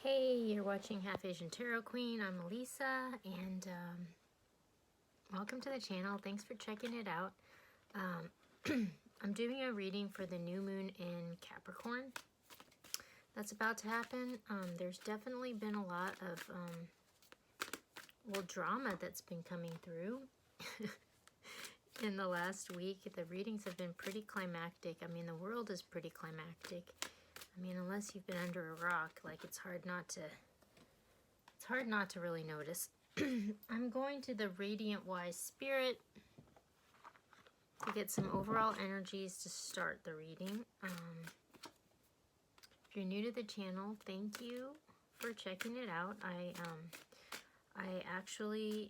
Hey, you're watching Half Asian Tarot Queen. I'm Elisa, and welcome to the channel. Thanks for checking it out. I'm doing a reading for the new moon in Capricorn that's about to happen. There's definitely been a lot of drama that's been coming through in the last week. The readings have been pretty climactic. I mean, the world is pretty climactic. I mean, unless you've been under a rock, like it's hard not to really notice. I'm going to the Radiant Wise Spirit to get some overall energies to start the reading. If you're new to the channel, thank you for checking it out. I actually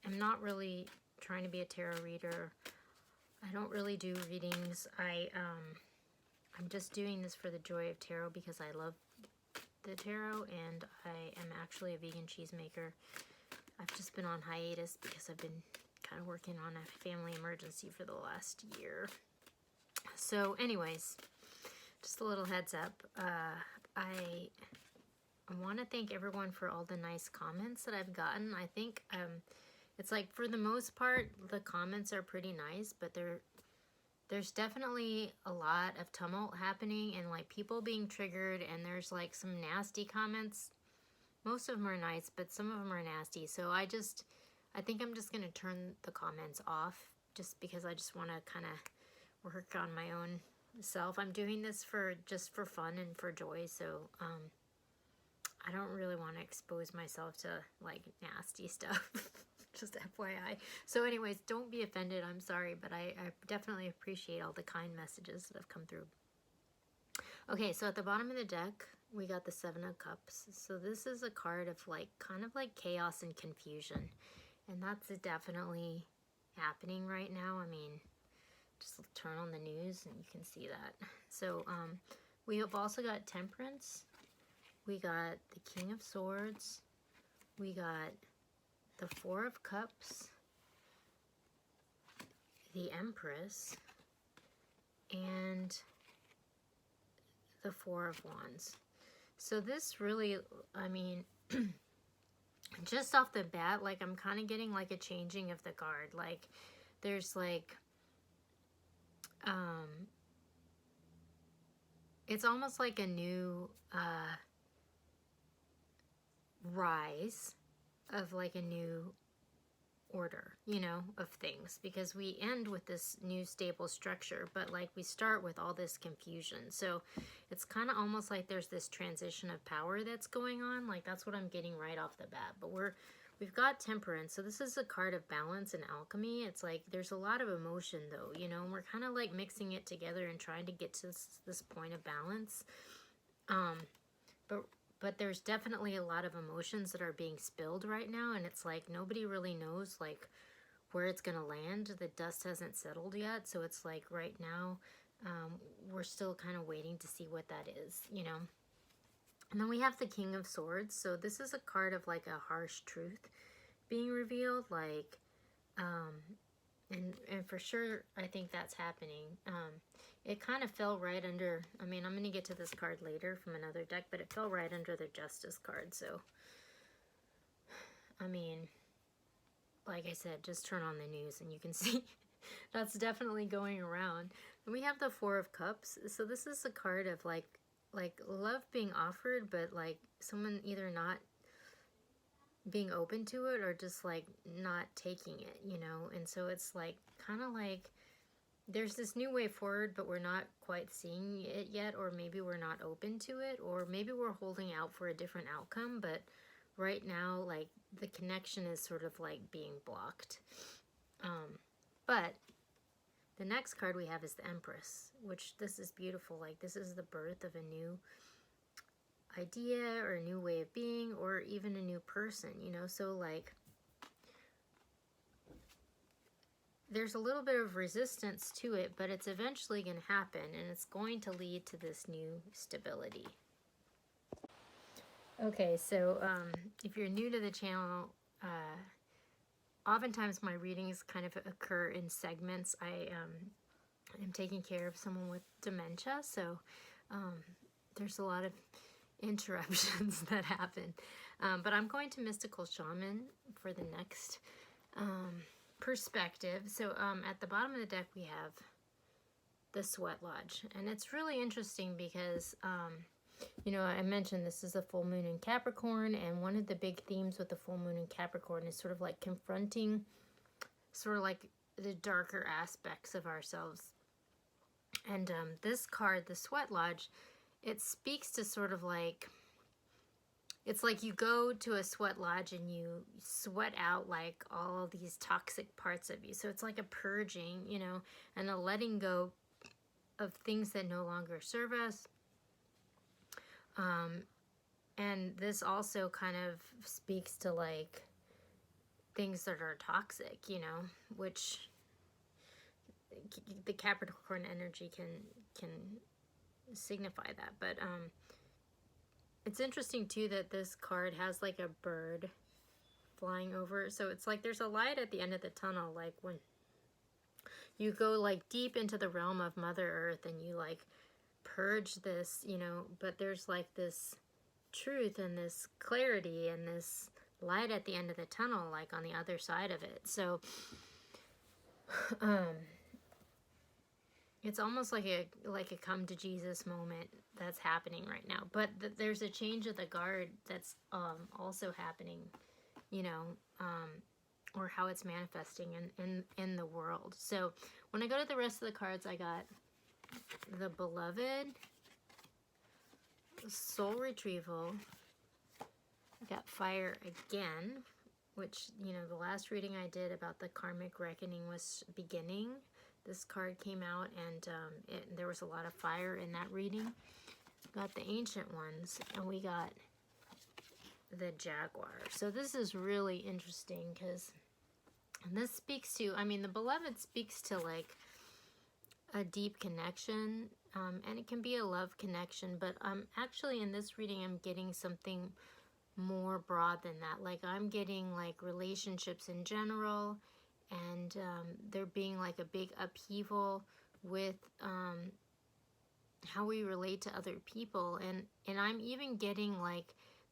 am not really trying to be a tarot reader. I don't really do readings. I'm just doing this for the joy of tarot because I love the tarot, and I am actually a vegan cheesemaker. I've just been on hiatus because I've been kind of working on a family emergency for the last year. So anyways, just a little heads up. I want to thank everyone for all the nice comments that I've gotten. I think it's like, for the most part, the comments are pretty nice, but there's definitely a lot of tumult happening and like people being triggered, and there's like some nasty comments. Most of them are nice, but some of them are nasty. So I think I'm just going to turn the comments off just because I just want to kind of work on my own self. I'm doing this just for fun and for joy, so I don't really want to expose myself to like nasty stuff. Just FYI. So anyways, don't be offended. I'm sorry, but I definitely appreciate all the kind messages that have come through. Okay, so at the bottom of the deck, we got the Seven of Cups. So this is a card of like, kind of like chaos and confusion. And that's definitely happening right now. I mean, just turn on the news and you can see that. So we have also got Temperance. We got the King of Swords. We got the Four of Cups, the Empress, and the Four of Wands. So this really, I mean, just off the bat, like I'm kind of getting like a changing of the guard. Like there's like, it's almost like a new rise of like a new order, you know, of things, because we end with this new stable structure, but like we start with all this confusion. So it's kind of almost like there's this transition of power that's going on. Like that's what I'm getting right off the bat. But we've got Temperance. So this is a card of balance and alchemy. It's like there's a lot of emotion though, you know, and we're kind of like mixing it together and trying to get to this point of balance. But there's definitely a lot of emotions that are being spilled right now, and it's like nobody really knows like where it's gonna land. The dust hasn't settled yet, so it's like right now we're still kind of waiting to see what that is, you know. And then we have the King of Swords. So this is a card of like a harsh truth being revealed, like and for sure I think that's happening. It kind of fell right under, I mean, I'm going to get to this card later from another deck, but it fell right under the Justice card. So, I mean, like I said, just turn on the news and you can see that's definitely going around. And we have the Four of Cups. So this is a card of like love being offered, but like someone either not being open to it or just like not taking it, you know. And so it's like kind of like there's this new way forward, but we're not quite seeing it yet, or maybe we're not open to it, or maybe we're holding out for a different outcome. But right now, like the connection is sort of like being blocked. But the next card we have is the Empress, which this is beautiful. Like this is the birth of a new idea or a new way of being, or even a new person, you know. So like there's a little bit of resistance to it, but it's eventually going to happen, and it's going to lead to this new stability. Okay, so if you're new to the channel, oftentimes my readings kind of occur in segments. I am taking care of someone with dementia, so there's a lot of interruptions that happen. But I'm going to Mystical Shaman for the next perspective. So at the bottom of the deck we have the Sweat Lodge. And it's really interesting because, you know, I mentioned this is a full moon in Capricorn, and one of the big themes with the full moon in Capricorn is sort of like confronting sort of like the darker aspects of ourselves. And this card, the Sweat Lodge, it speaks to sort of like, it's like you go to a sweat lodge and you sweat out like all of these toxic parts of you. So it's like a purging, you know, and a letting go of things that no longer serve us. And this also kind of speaks to like things that are toxic, you know, which the Capricorn energy can signify that. But it's interesting too that this card has like a bird flying over. So it's like there's a light at the end of the tunnel, like when you go like deep into the realm of Mother Earth and you like purge this, you know, but there's like this truth and this clarity and this light at the end of the tunnel, like on the other side of it. So it's almost like a come to Jesus moment that's happening right now. But there's a change of the guard that's also happening, you know, or how it's manifesting in the world. So when I go to the rest of the cards, I got the Beloved, Soul Retrieval, I got Fire again, which, you know, the last reading I did about the karmic reckoning was beginning. This card came out, and there was a lot of fire in that reading. Got the Ancient Ones, and we got the Jaguar. So this is really interesting because this speaks to, I mean, the Beloved speaks to like a deep connection, and it can be a love connection, but actually in this reading I'm getting something more broad than that. Like I'm getting like relationships in general, and there being like a big upheaval with how we relate to other people, and I'm even getting like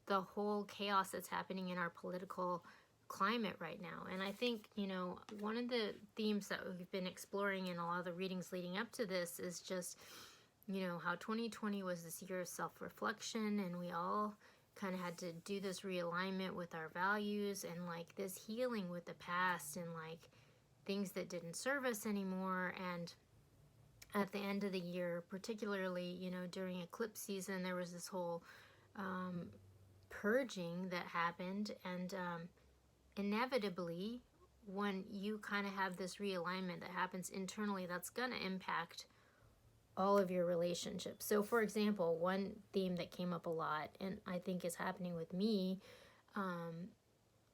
the whole chaos that's happening in our political climate right now. And I think, you know, one of the themes that we've been exploring in a lot of the readings leading up to this is just, you know, how 2020 was this year of self-reflection, and we all kind of had to do this realignment with our values and like this healing with the past and like things that didn't serve us anymore. And at the end of the year, particularly, you know, during eclipse season, there was this whole purging that happened, and inevitably when you kind of have this realignment that happens internally, that's going to impact all of your relationships. So for example, one theme that came up a lot, and I think is happening with me,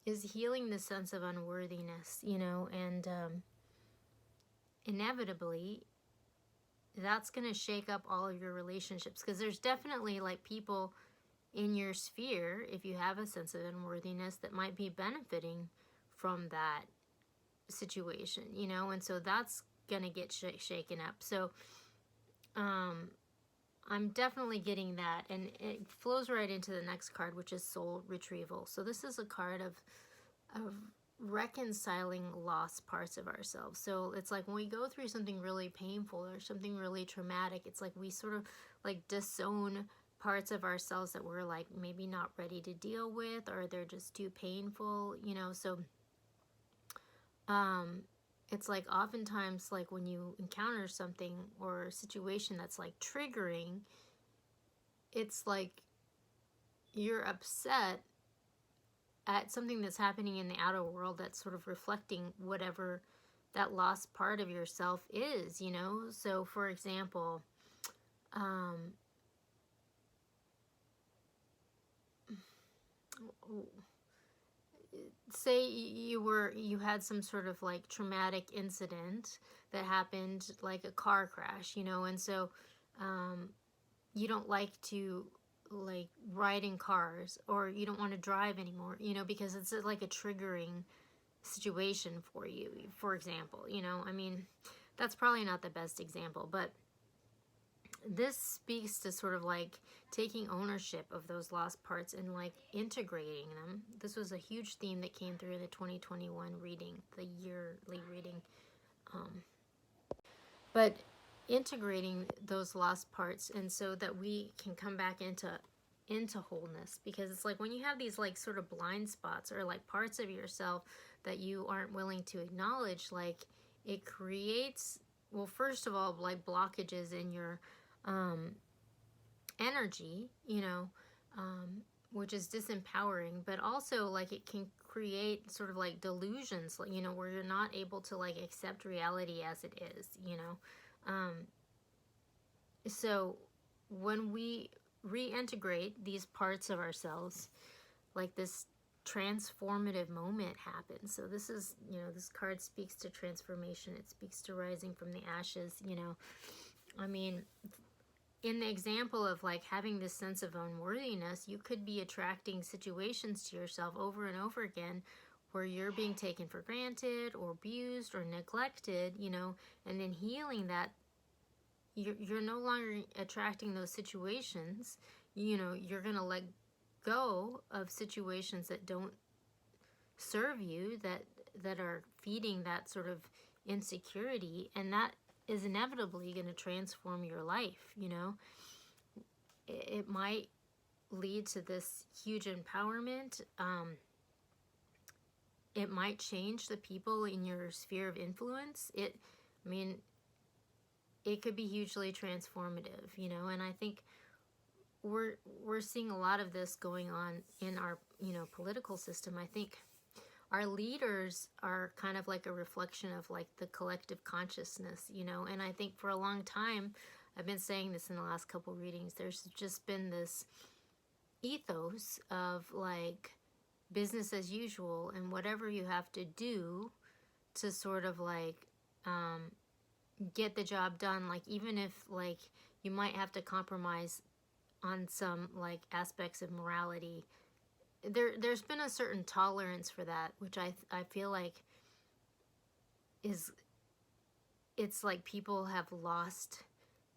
is healing the sense of unworthiness, you know, and inevitably that's going to shake up all of your relationships, because there's definitely like people in your sphere, if you have a sense of unworthiness, that might be benefiting from that situation, you know, and so that's going to get shaken up. So I'm definitely getting that, and it flows right into the next card, which is Soul Retrieval. So this is a card of reconciling lost parts of ourselves. So it's like when we go through something really painful or something really traumatic, it's like we sort of like disown parts of ourselves that we're like maybe not ready to deal with, or they're just too painful, you know. So it's like oftentimes like when you encounter something or a situation that's like triggering, it's like you're upset at something that's happening in the outer world that's sort of reflecting whatever that lost part of yourself is, you know. So for example, say you had some sort of like traumatic incident that happened, like a car crash, you know, and so you don't like to like ride in cars, or you don't want to drive anymore, you know, because it's like a triggering situation for you, for example, you know. I mean, that's probably not the best example, but this speaks to sort of like taking ownership of those lost parts and like integrating them. This was a huge theme that came through the 2021 reading, the yearly reading. But integrating those lost parts, and so that we can come back into wholeness, because it's like when you have these like sort of blind spots or like parts of yourself that you aren't willing to acknowledge, like it creates, well, first of all, like blockages in your energy, you know, which is disempowering, but also like it can create sort of like delusions, you know, where you're not able to like accept reality as it is, you know. So when we reintegrate these parts of ourselves, like this transformative moment happens. So this is, you know, this card speaks to transformation. It speaks to rising from the ashes, you know. I mean, in the example of like having this sense of unworthiness, you could be attracting situations to yourself over and over again where you're being taken for granted or abused or neglected, you know, and then healing that. You're no longer attracting those situations. You know, you're going to let go of situations that don't serve you, that are feeding that sort of insecurity, and that is inevitably going to transform your life, you know. It might lead to this huge empowerment. It might change the people in your sphere of influence. I mean, it could be hugely transformative, you know, and I think we're seeing a lot of this going on in our, you know, political system. I think our leaders are kind of like a reflection of like the collective consciousness, you know, and I think for a long time, I've been saying this in the last couple readings, there's just been this ethos of like business as usual, and whatever you have to do to sort of like get the job done, like even if like you might have to compromise on some like aspects of morality, there's been a certain tolerance for that, which I feel like it's like people have lost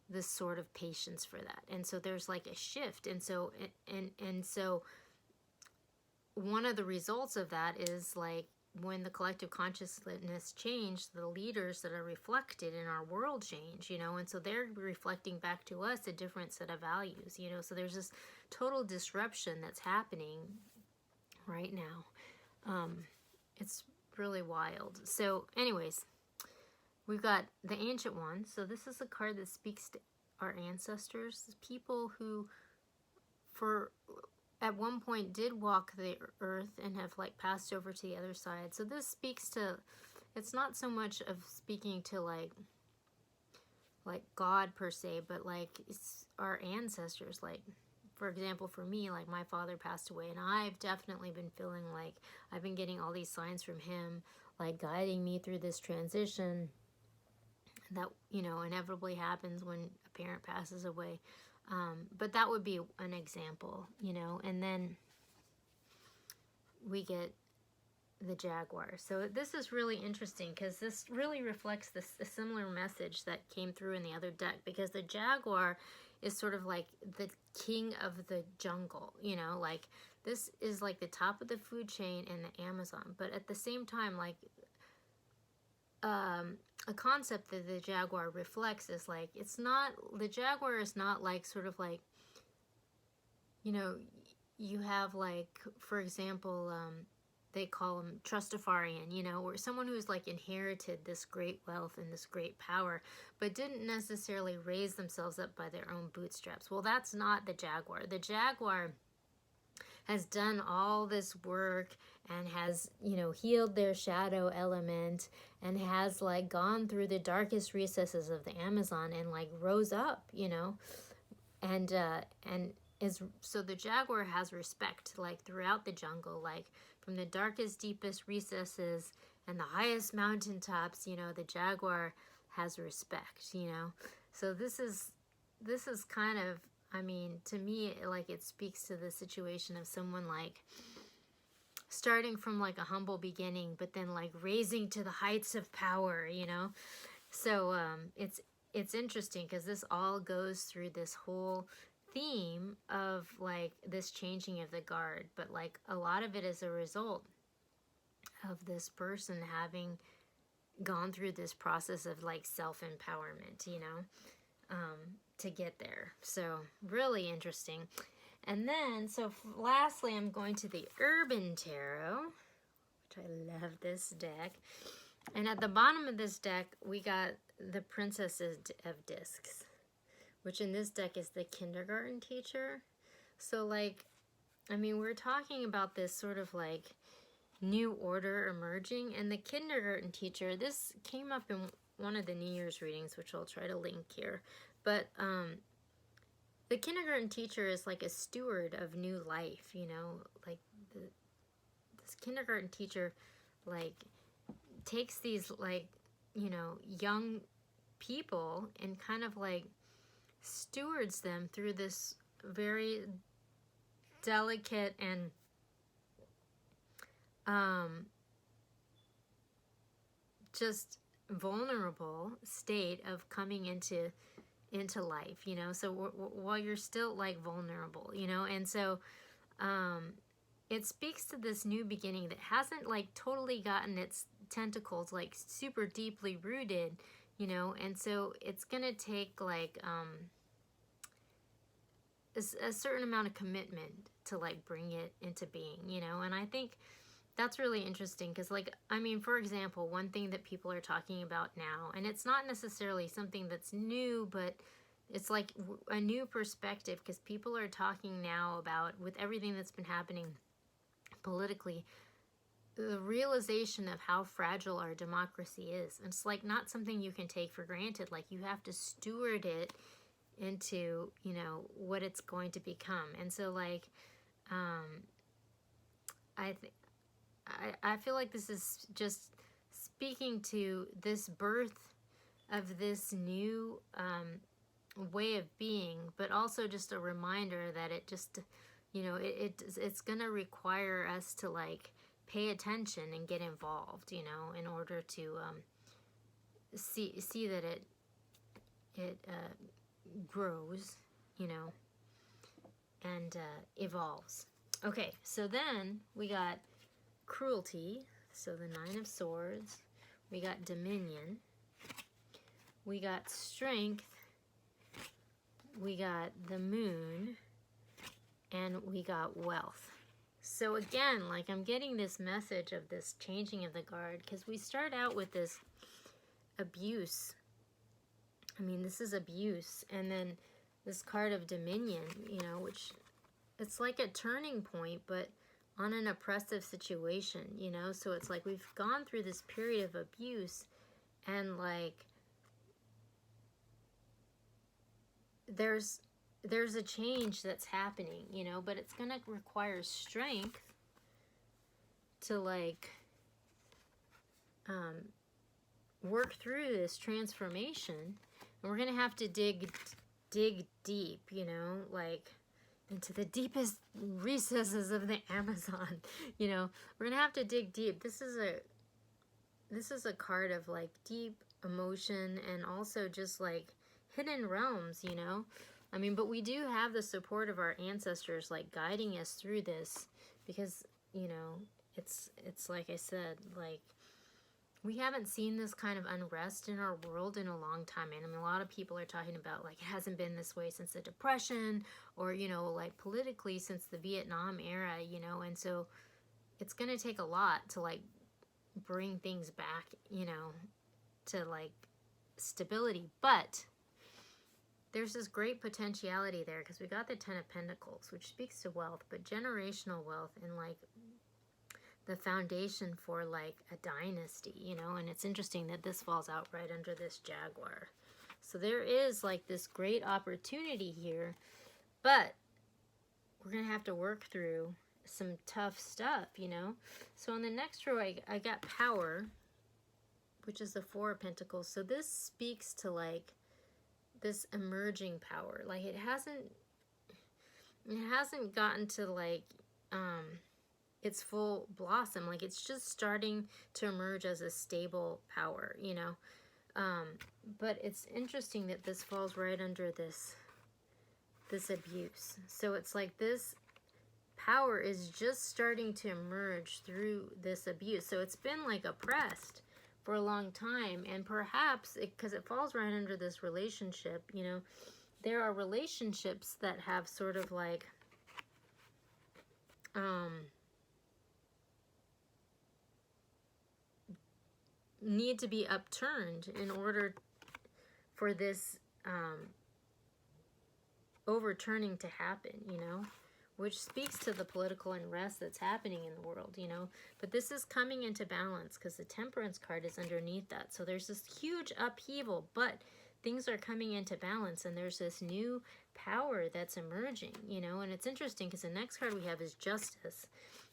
this sort of patience for that, and so there's like a shift, and so one of the results of that is like when the collective consciousness changed, the leaders that are reflected in our world change, you know, and so they're reflecting back to us a different set of values, you know, so there's this total disruption that's happening right now. It's really wild. So anyways, we've got the Ancient One. So this is a card that speaks to our ancestors, people who at one point did walk the earth and have like passed over to the other side. So this speaks to, it's not so much of speaking to like God per se, but like it's our ancestors. Like, for example, for me, like my father passed away, and I've definitely been feeling like I've been getting all these signs from him, like guiding me through this transition that, you know, inevitably happens when a parent passes away. But that would be an example, you know, and then we get the Jaguar. So this is really interesting because this really reflects a similar message that came through in the other deck, because the Jaguar is sort of like the king of the jungle, you know, like this is like the top of the food chain in the Amazon, but at the same time, like a concept that the Jaguar reflects is like, it's not, the Jaguar is not like sort of like, you know, you have like, for example, they call them Trustafarian, you know, or someone who's like inherited this great wealth and this great power, but didn't necessarily raise themselves up by their own bootstraps. Well, that's not the Jaguar. The Jaguar has done all this work and has, you know, healed their shadow element and has like gone through the darkest recesses of the Amazon and like rose up, you know, and is, so the Jaguar has respect like throughout the jungle, like from the darkest, deepest recesses and the highest mountaintops, you know, the Jaguar has respect, you know. So this is kind of, I mean, to me, like it speaks to the situation of someone like starting from like a humble beginning, but then like raising to the heights of power, you know. So it's interesting because this all goes through this whole theme of like this changing of the guard, but like a lot of it is a result of this person having gone through this process of like self-empowerment, you know, to get there. So really interesting. And then, so lastly, I'm going to the Urban Tarot, which I love this deck. And at the bottom of this deck, we got the Princesses of Discs, which in this deck is the kindergarten teacher. So like, I mean, we're talking about this sort of like new order emerging, and the kindergarten teacher, this came up in one of the New Year's readings, which I'll try to link here. But the kindergarten teacher is like a steward of new life, you know, like this kindergarten teacher like takes these like, you know, young people and kind of like stewards them through this very delicate and just vulnerable state of coming into life, you know, so while you're still like vulnerable, you know, and so it speaks to this new beginning that hasn't like totally gotten its tentacles like super deeply rooted, you know, and so it's gonna take like a certain amount of commitment to like bring it into being, you know, and I think that's really interesting because, like, I mean, for example, one thing that people are talking about now, and it's not necessarily something that's new, but it's like a new perspective because people are talking now about, with everything that's been happening politically, the realization of how fragile our democracy is. And it's like not something you can take for granted. Like, you have to steward it into, you know, what it's going to become. And so, like, I feel like this is just speaking to this birth of this new way of being, but also just a reminder that it just, you know, it's going to require us to like pay attention and get involved, you know, in order to see that it grows, you know, and evolves. Okay, so then we got Cruelty, so the Nine of Swords, we got Dominion, we got Strength, we got the Moon, and we got Wealth. So again, like, I'm getting this message of this changing of the guard because we start out with this abuse. I mean, this is abuse, and then this card of Dominion, you know, which it's like a turning point, but on an oppressive situation, you know? So it's like we've gone through this period of abuse, and like there's a change that's happening, you know, but it's gonna require strength to like work through this transformation, and we're gonna have to dig deep, you know, like into the deepest recesses of the Amazon, you know. We're gonna have to dig deep. This is a card of like deep emotion and also just like hidden realms, you know. I mean, but we do have the support of our ancestors like guiding us through this because, you know, it's like I said, like we haven't seen this kind of unrest in our world in a long time. And I mean, a lot of people are talking about like it hasn't been this way since the Depression, or, you know, like politically since the Vietnam era, you know. And so it's going to take a lot to like bring things back, you know, to like stability. But there's this great potentiality there because we got the Ten of Pentacles, which speaks to wealth, but generational wealth and like the foundation for like a dynasty, you know. And it's interesting that this falls out right under this Jaguar. So there is like this great opportunity here, but we're gonna have to work through some tough stuff, you know. So on the next row, I got Power, which is the Four of Pentacles. So this speaks to like this emerging power. Like it hasn't gotten to like its full blossom. Like it's just starting to emerge as a stable power, you know. But it's interesting that this falls right under this abuse. So it's like this power is just starting to emerge through this abuse. So it's been like oppressed for a long time, and perhaps because it falls right under this relationship, you know, there are relationships that have sort of like need to be upturned in order for this overturning to happen, you know, which speaks to the political unrest that's happening in the world, you know. But this is coming into balance because the Temperance card is underneath that. So there's this huge upheaval, but things are coming into balance, and there's this new power that's emerging, you know. And it's interesting because the next card we have is Justice,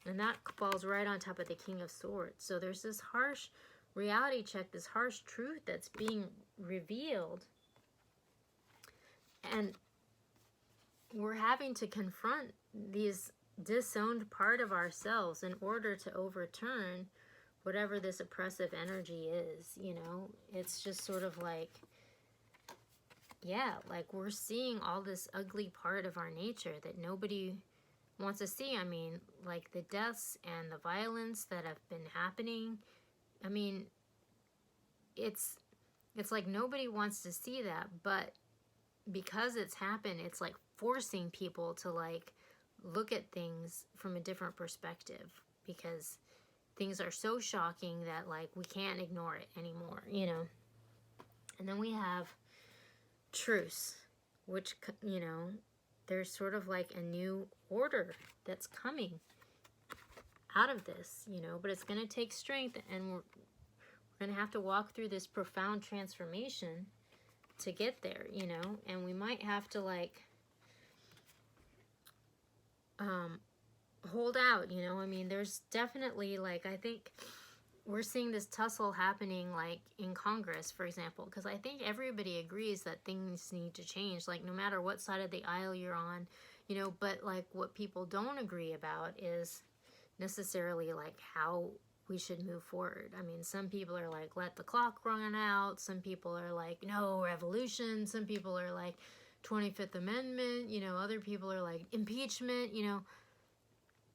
and that falls right on top of the King of Swords. So there's this harsh reality check, this harsh truth that's being revealed, and we're having to confront these disowned part of ourselves in order to overturn whatever this oppressive energy is, you know. It's just sort of like, yeah, like we're seeing all this ugly part of our nature that nobody wants to see. I mean, like the deaths and the violence that have been happening. I mean, it's like nobody wants to see that, but because it's happened, it's like forcing people to like look at things from a different perspective, because things are so shocking that like we can't ignore it anymore, you know. And then we have Truce, which, you know, there's sort of like a new order that's coming out of this, you know, but it's going to take strength, and we're going to have to walk through this profound transformation to get there, you know. And we might have to like hold out, you know. I mean, there's definitely like, I think we're seeing this tussle happening like in Congress, for example, because I think everybody agrees that things need to change, like no matter what side of the aisle you're on, you know. But like what people don't agree about is necessarily like how we should move forward. I mean, some people are like, let the clock run out. Some people are like, no, revolution. Some people are like 25th Amendment, you know. Other people are like impeachment, you know.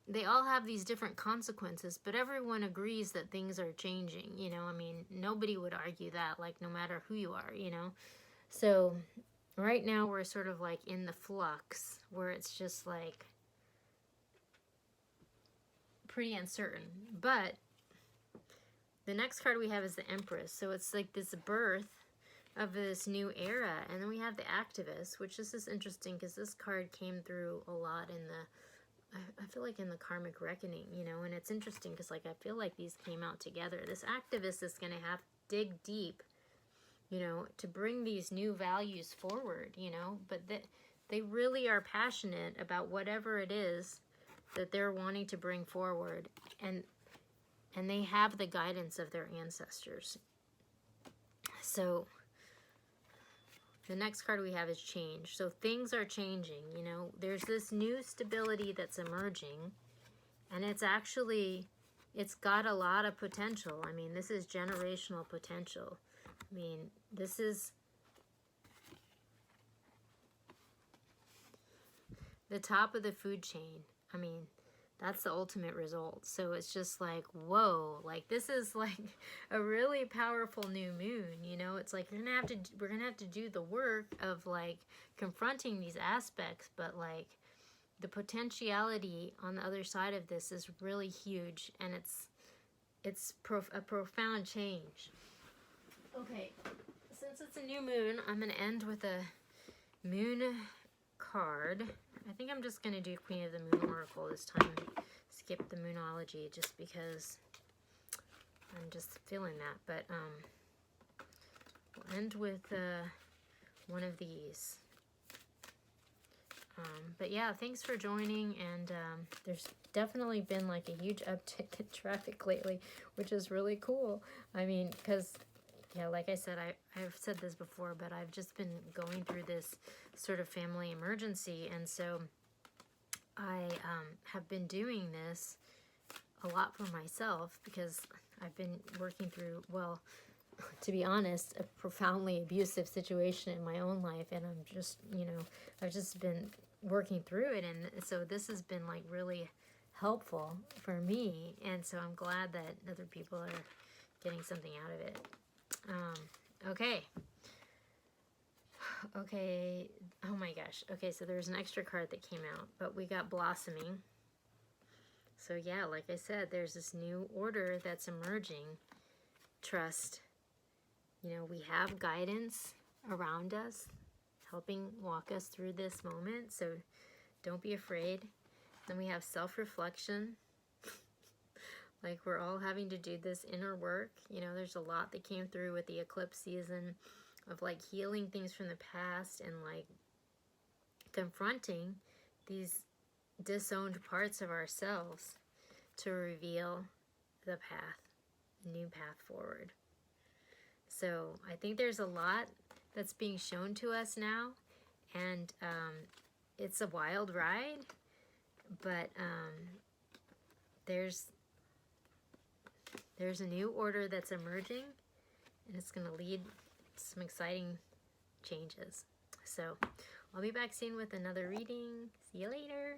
They all have these different consequences, but everyone agrees that things are changing, you know. I mean, nobody would argue that, like, no matter who you are, you know. So right now we're sort of like in the flux where it's just like pretty uncertain. But the next card we have is the Empress. So it's like this birth of this new era. And then we have the Activist, which is just interesting because this card came through a lot in the, I feel like in the karmic reckoning, you know. And it's interesting because like I feel like these came out together. This Activist is going to have to dig deep, you know, to bring these new values forward, you know. But they really are passionate about whatever it is that they're wanting to bring forward. And they have the guidance of their ancestors. So the next card we have is Change. So things are changing, you know. There's this new stability that's emerging. And it's actually, it's got a lot of potential. I mean, this is generational potential. I mean, this is the top of the food chain. I mean, that's the ultimate result. So it's just like, whoa, like this is like a really powerful new moon, you know. It's like we're gonna have to do the work of like confronting these aspects, but like the potentiality on the other side of this is really huge, and it's a profound change. Okay, since it's a new moon, I'm gonna end with a moon card. I think I'm just going to do Queen of the Moon Oracle this time. Skip the Moonology just because I'm just feeling that. But we'll end with one of these. But yeah, thanks for joining. And there's definitely been like a huge uptick in traffic lately, which is really cool. I mean, because yeah, like I said, I've said this before, but I've just been going through this sort of family emergency, and so I have been doing this a lot for myself because I've been working through, well, to be honest, a profoundly abusive situation in my own life, and I'm just, I've just been working through it, and so this has been like really helpful for me, and so I'm glad that other people are getting something out of it. Okay. Okay, oh my gosh. Okay, so there's an extra card that came out, but we got blossoming. So yeah, like I said, there's this new order that's emerging. Trust. We have guidance around us, helping walk us through this moment, so don't be afraid. Then we have self-reflection. Like, we're all having to do this inner work. There's a lot that came through with the eclipse season of like healing things from the past and like confronting these disowned parts of ourselves to reveal the path, new path forward. So I think there's a lot that's being shown to us now, and it's a wild ride, but there's a new order that's emerging, and it's going to lead some exciting changes. So I'll be back soon with another reading. See you later.